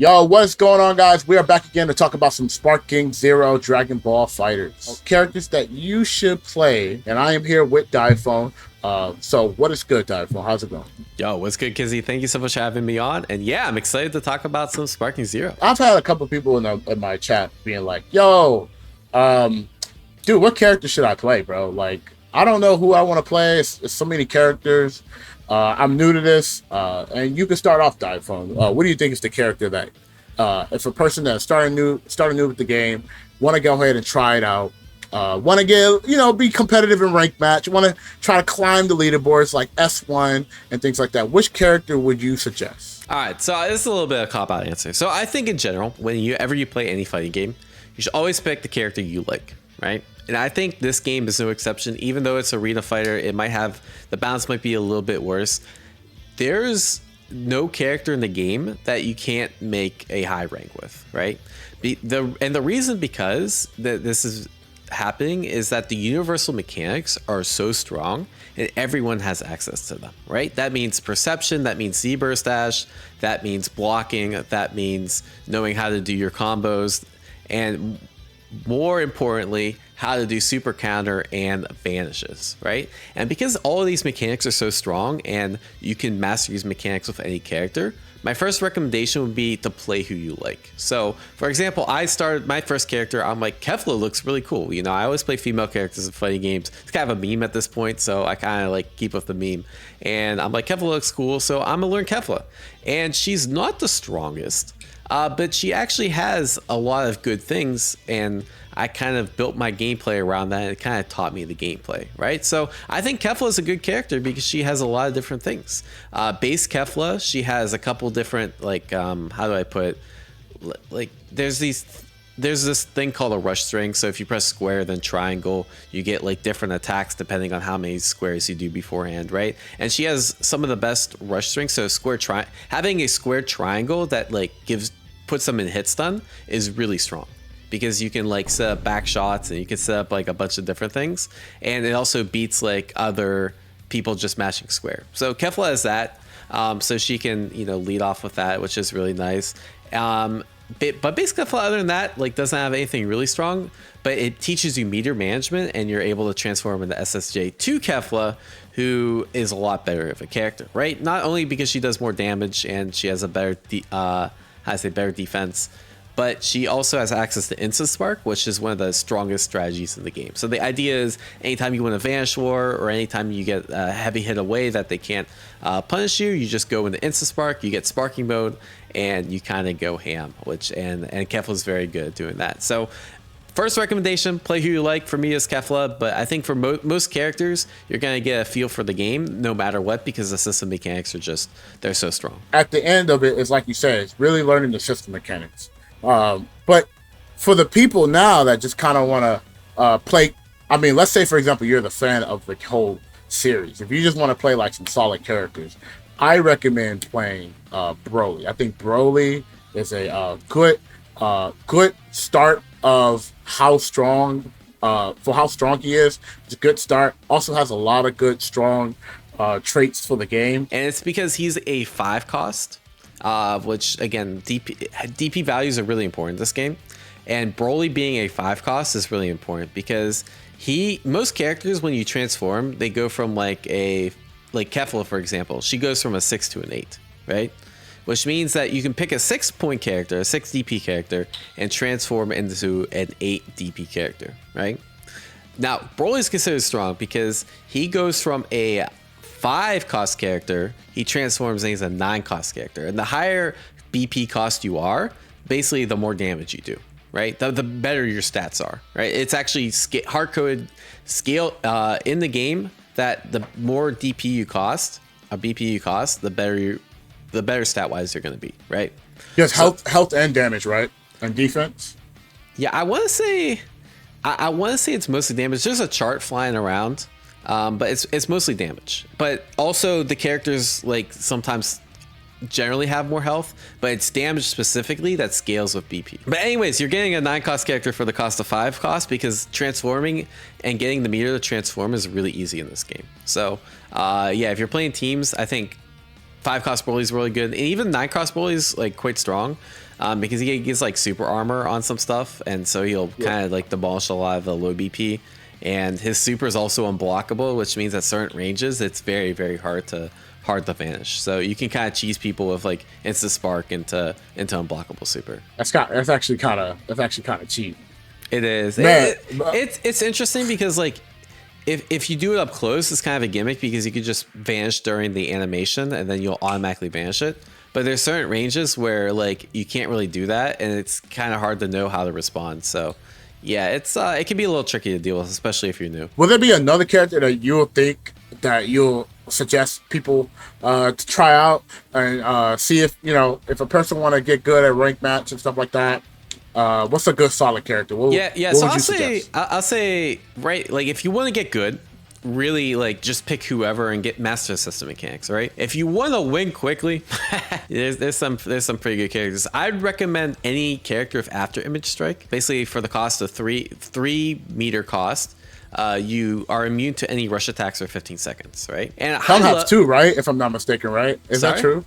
Yo, what's going on, guys? We are back again to talk about some Sparking Zero Dragon Ball Fighters. Characters that you should play, and I am here with Diaphone. So what is good, Diaphone? How's it going? Yo, what's good, Kizzie? Thank you so much for having me on. And yeah, I'm excited to talk about some Sparking Zero. I've had a couple people in my chat being like, yo, dude, what character should I play, bro? Like, I don't know who I want to play. It's so many characters. I'm new to this, and you can start off, Diaphone. What do you think is the character that, if a person that's starting new with the game, want to go ahead and try it out, want to get, be competitive in ranked match, want to try to climb the leaderboards like S1 and things like that, which character would you suggest? All right, so this is a little bit of a cop-out answer. So I think in general, whenever you play any fighting game, you should always pick the character you like, right? And I think this game is no exception. Even though it's arena fighter, it might have, the balance might be a little bit worse. There's no character in the game that you can't make a high rank with, right? The reason because that this is happening is that the universal mechanics are so strong and everyone has access to them, right? That means perception, that means Z-burst dash, that means blocking, that means knowing how to do your combos, and more importantly, how to do super counter and vanishes, right? And because all of these mechanics are so strong and you can master these mechanics with any character, my first recommendation would be to play who you like. So for example, I started my first character, I'm like, Kefla looks really cool. I always play female characters in fighting games. It's kind of a meme at this point, so I kind of like keep with the meme. And I'm like, Kefla looks cool, so I'm gonna learn Kefla. And she's not the strongest, but she actually has a lot of good things, and I kind of built my gameplay around that, and it kind of taught me the gameplay, right? So I think Kefla is a good character because she has a lot of different things. Base Kefla, she has a couple different, like, how do I put it? Like, there's this thing called a rush string. So if you press square, then triangle, you get like different attacks depending on how many squares you do beforehand, right? And she has some of the best rush strings. So having a square triangle that like puts them in hit stun is really strong, because you can like set up back shots and you can set up like a bunch of different things. And it also beats like other people just mashing square. So Kefla has that. So she can, lead off with that, which is really nice. But basically, Kefla, other than that, like doesn't have anything really strong, but it teaches you meter management and you're able to transform into SSJ to Kefla, who is a lot better of a character, right? Not only because she does more damage and she has a better, better defense, but she also has access to Instant Spark, which is one of the strongest strategies in the game. So the idea is anytime you win a Vanish War or anytime you get a heavy hit away that they can't punish you, you just go into Instant Spark, you get Sparking Mode, and you kind of go ham, and Kefla is very good at doing that. So first recommendation, play who you like. For me is Kefla, but I think for most characters, you're going to get a feel for the game no matter what, because the system mechanics are they're so strong. At the end of it, it's like you said, it's really learning the system mechanics. But for the people now that just kind of want to play, I mean, let's say, for example, you're the fan of the whole series. If you just want to play like some solid characters, I recommend playing Broly. I think Broly is a good start of how strong he is. It's a good start. Also has a lot of good, strong traits for the game. And it's because he's a 5 cost. Which again, DP values are really important in this game, and Broly being a 5 cost is really important because most characters, when you transform, they go from like Kefla, for example, she goes from a 6 to an 8, right? Which means that you can pick a 6-point character, a 6 DP character, and transform into an 8 DP character, right? Now, Broly is considered strong because he goes from a 5 cost character, he transforms into a 9 cost character. And the higher BP cost you are, basically the more damage you do, right? The better your stats are, right? It's actually hard-coded scale in the game that the more DP you cost, BP you cost, the better stat-wise you're going to be, right? Yes, health and damage, right? And defense? Yeah, I want to say it's mostly damage. There's a chart flying around. But it's mostly damage. But also the characters like sometimes generally have more health, but it's damage specifically that scales with BP. But anyways, you're getting a 9 cost character for the cost of 5 cost, because transforming and getting the meter to transform is really easy in this game. So yeah, if you're playing teams, I think 5 cost Broly is really good, and even 9 cost Broly is like quite strong. because he gets like super armor on some stuff, and so he'll kind of like demolish a lot of the low BP. And his super is also unblockable, which means at certain ranges it's very, very hard to vanish. So you can kind of cheese people with like instant spark into unblockable super. That's actually kind of cheap. It is. Man, it's interesting because like if you do it up close, it's kind of a gimmick because you could just vanish during the animation and then you'll automatically vanish it. But there's certain ranges where like you can't really do that, and it's kind of hard to know how to respond. So yeah, it can be a little tricky to deal with, especially if you're new. Will there be another character that you'll think that you'll suggest people to try out and see if a person want to get good at ranked match and stuff like that? What's a good solid character? What So would I'll say right, like if you want to get good, really like just pick whoever and get master system mechanics, right? If you want to win quickly, there's some pretty good characters. I'd recommend any character with after image strike. Basically, for the cost of three meter cost, you are immune to any rush attacks for 15 seconds, right? And some have two, right? If I'm not mistaken, right? Is that true?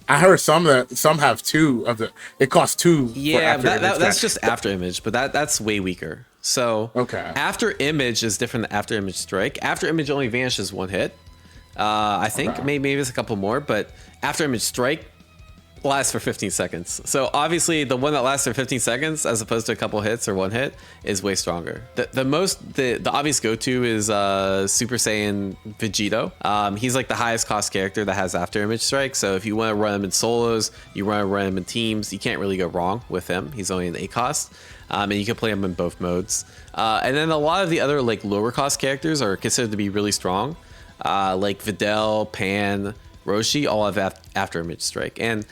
I heard some have two of the. It costs two. Yeah, that's just after image, but that's way weaker. So after image is different than after image strike. After image only vanishes one hit. I think maybe it's a couple more, but after image strike lasts for 15 seconds. So obviously the one that lasts for 15 seconds as opposed to a couple hits or one hit is way stronger. The obvious go-to is Super Saiyan Vegito. He's like the highest cost character that has after image strike. So if you want to run him in solos, you want to run him in teams, you can't really go wrong with him. He's only an 8 cost. And you can play him in both modes. And then a lot of the other like lower cost characters are considered to be really strong. Like Videl, Pan, Roshi all have after image strike. And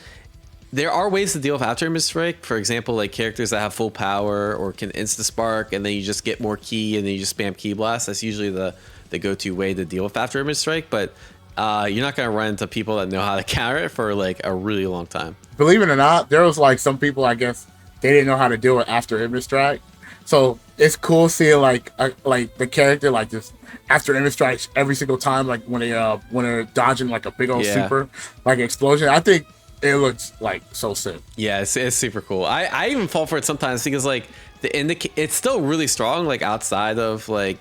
there are ways to deal with after image strike. For example, like characters that have full power or can insta spark, and then you just get more ki and then you just spam ki blast. That's usually the go-to way to deal with after image strike. But you're not going to run into people that know how to counter it for like a really long time. Believe it or not, there was like some people, I guess, they didn't know how to deal with after image strike. So it's cool seeing like the character like just after image strikes every single time, like when they're dodging like a big old super like explosion. I think it looks like so sick. Yeah, it's super cool. I even fall for it sometimes because like it's still really strong like outside of like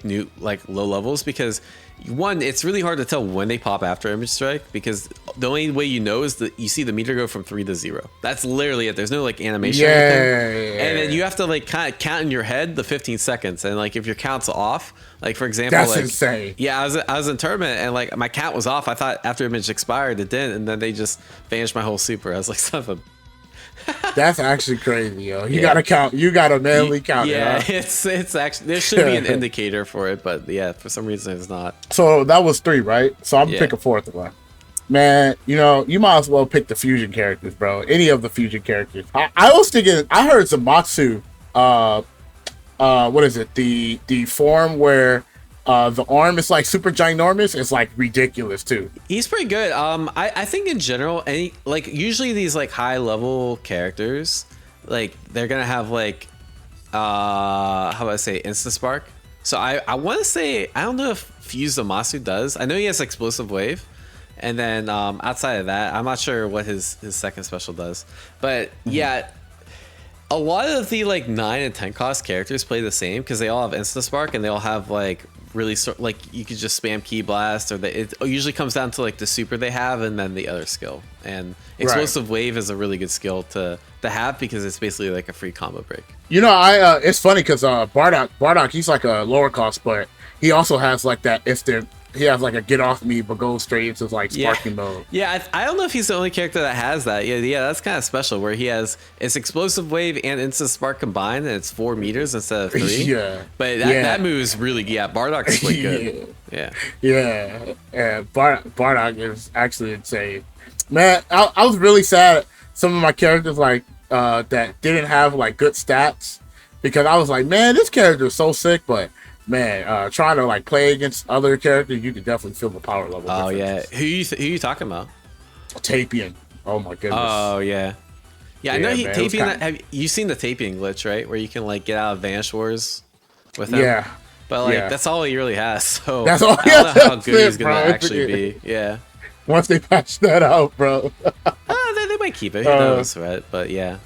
new like low levels, because one, it's really hard to tell when they pop after image strike, because the only way you know is that you see the meter go from 3 to 0. That's literally it. There's no like animation or anything. And then you have to like kind of count in your head the 15 seconds, and like if your count's off, like for example, that's like insane. Yeah, I was in tournament and like my count was off. I thought after image expired, it didn't, and then they just vanished my whole super. I was like, son of a. That's actually crazy, yo. You gotta count. You gotta manually count. Yeah, it, huh? It's actually, there should be an indicator for it, but yeah, for some reason it's not. So that was 3, right? So I'm pick a 4th one. Man, you might as well pick the fusion characters, bro. Any of the fusion characters. I was thinking. I heard Zamatsu. What is it? The form where the arm is like super ginormous. It's like ridiculous too. He's pretty good. I think in general, usually these like high level characters, like they're gonna have like how do I say, insta spark. So I want to say, I don't know if Fuse Zamasu does. I know he has explosive wave, and then outside of that, I'm not sure what his second special does. But yeah, a lot of the like 9 and 10 cost characters play the same because they all have insta spark, and they all have like really like you could just spam ki blast, or it usually comes down to like the super they have and then the other skill. And explosive wave is a really good skill to have because it's basically like a free combo break. It's funny because Bardock, he's like a lower cost, but he also has like that he has like a get off me but goes straight into like sparking mode. Yeah, I don't know if he's the only character that has that. Yeah, that's kind of special, where he has it's explosive wave and instant spark combined, and it's 4 meters instead of 3. Yeah, but that move is really Bardock is really good. Yeah. Bardock is actually insane. Man, I was really sad some of my characters like that didn't have like good stats, because I was like, man, this character is so sick, but man, trying to like play against other characters, you can definitely feel the power level. Oh difference. Yeah, who you talking about? Tapian. Oh my goodness. Oh yeah. I know Tapian. Have you seen the Tapian glitch, right? Where you can like get out of Vanish Wars with him. Yeah. But like that's all he really has. So that's all. I don't know how good he's gonna actually be. Yeah. Once they patch that out, bro. They might keep it. Who knows, right? But yeah.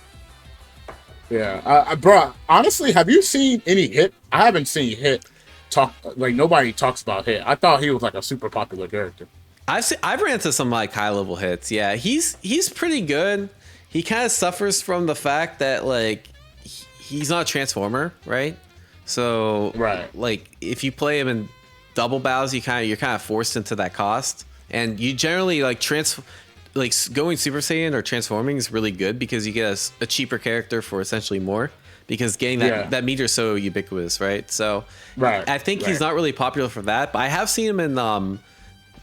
Yeah, bro. Honestly, have you seen any Hit? I haven't seen Hit talk. Like nobody talks about Hit. I thought he was like a super popular character. I've ran into some like high level hits. Yeah, he's pretty good. He kind of suffers from the fact that like he's not a transformer, right? So Right. like if you play him in double bows, you're kind of forced into that cost, and you generally like going Super Saiyan or transforming is really good because you get a cheaper character for essentially more, because getting that meter is so ubiquitous, right? So Right. I think he's not really popular for that, but I have seen him in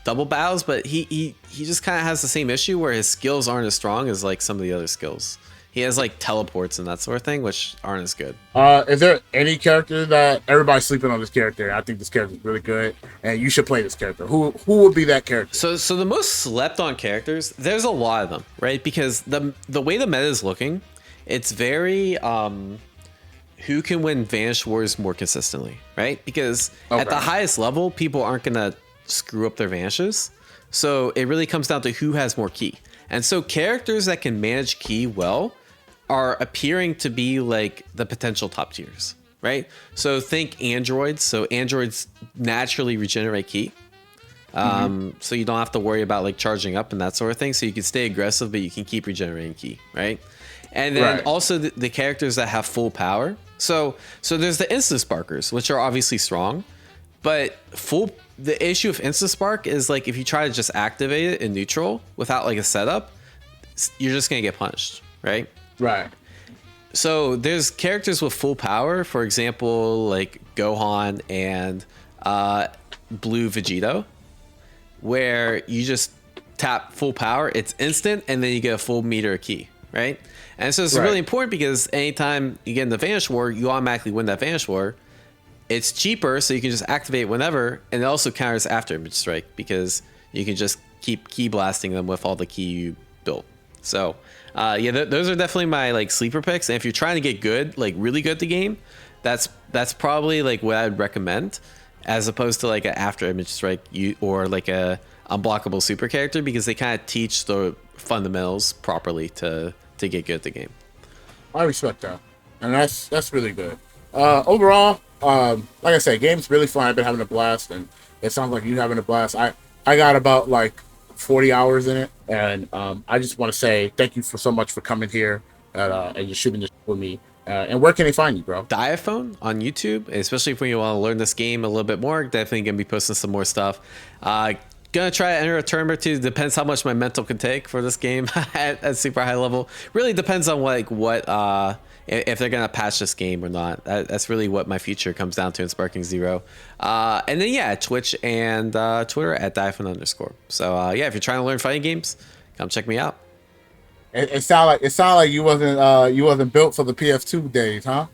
double bows, but he just kind of has the same issue where his skills aren't as strong as like some of the other skills. He has like teleports and that sort of thing, which aren't as good. Is there any character that everybody's sleeping on this character? I think this character is really good, and you should play this character. Who would be that character? So the most slept on characters, there's a lot of them, right? Because the way the meta is looking, it's very who can win Vanish Wars more consistently, right? Because at the highest level, people aren't gonna screw up their vanishes. So it really comes down to who has more ki. And so characters that can manage ki well are appearing to be like the potential top tiers, right? So think androids. So androids naturally regenerate ki. So you don't have to worry about like charging up and that sort of thing. So you can stay aggressive, but you can keep regenerating ki, right? And then also the characters that have full power. So there's the instant sparkers, which are obviously strong, but the issue of instant spark is like if you try to just activate it in neutral without like a setup, you're just gonna get punished, right? Right. So there's characters with full power, for example, like Gohan and Blue Vegito, where you just tap full power, it's instant, and then you get a full meter of ki, right? And so it's really important because anytime you get in the Vanish War, you automatically win that Vanish War. It's cheaper, so you can just activate whenever, and it also counters after image strike because you can just keep ki blasting them with all the ki you built. So those are definitely my like sleeper picks. And if you're trying to get good, like really good at the game, that's probably like what I'd recommend, as opposed to like an after image strike or like a unblockable super character, because they kind of teach the fundamentals properly to get good at the game. I respect that, and that's really good. Overall, like I said, game's really fun. I've been having a blast, and it sounds like you're having a blast. I got about like 40 hours in it, and I just want to say thank you so much for coming here and just shooting this with me. And where can they find you, bro? Diaphone on YouTube, especially if you want to learn this game a little bit more. Definitely gonna be posting some more stuff. Gonna try to enter a tournament too. Depends how much my mental can take for this game at super high level. Really depends on what if they're gonna patch this game or not. That's really what my future comes down to in Sparking Zero. And then Twitch and Twitter at Diaphone_. So if you're trying to learn fighting games, come check me out. It sounded like you wasn't built for the PS2 days, huh?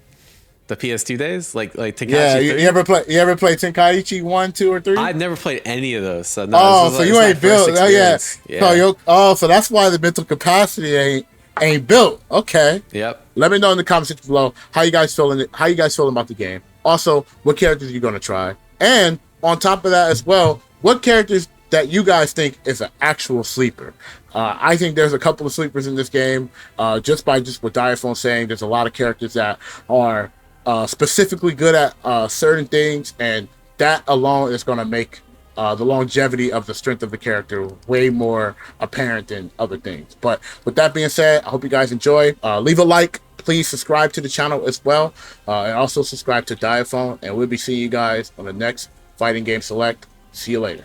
The PS2 days, like Tenkaichi. Yeah, you ever play Tenkaichi 1, 2, or 3? I've never played any of those. So no, so you ain't built. Oh yeah. So that's why the mental capacity ain't built. Okay. Yep. Let me know in the comment section below how you guys feeling about the game. Also, what characters you're gonna try, and on top of that as well, what characters that you guys think is an actual sleeper. I think there's a couple of sleepers in this game. Just what Diaphone saying, there's a lot of characters that are specifically good at certain things, and that alone is going to make the longevity of the strength of the character way more apparent than other things. But with that being said, I hope you guys enjoy. Leave a like. Please subscribe to the channel as well, and also subscribe to Diaphone, and we'll be seeing you guys on the next Fighting Game Select. See you later.